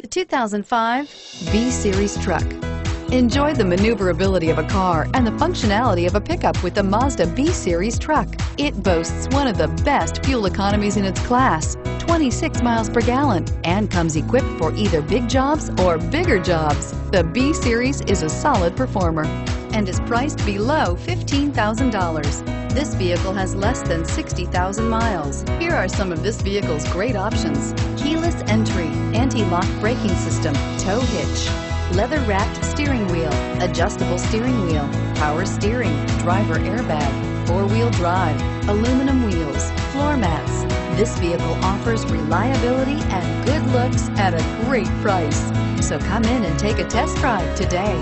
2005 B-Series truck. Enjoy the maneuverability of a car and the functionality of a pickup with the Mazda B-Series truck. It boasts one of the best fuel economies in its class, 26 miles per gallon, and comes equipped for either big jobs or bigger jobs. The B-Series is a solid performer and is priced below $15,000. This vehicle has less than 60,000 miles. Here are some of this vehicle's great options: keyless entry, anti-lock braking system, tow hitch, leather-wrapped steering wheel, adjustable steering wheel, power steering, driver airbag, four-wheel drive, aluminum wheels, floor mats. This vehicle offers reliability and good looks at a great price. So come in and take a test drive today.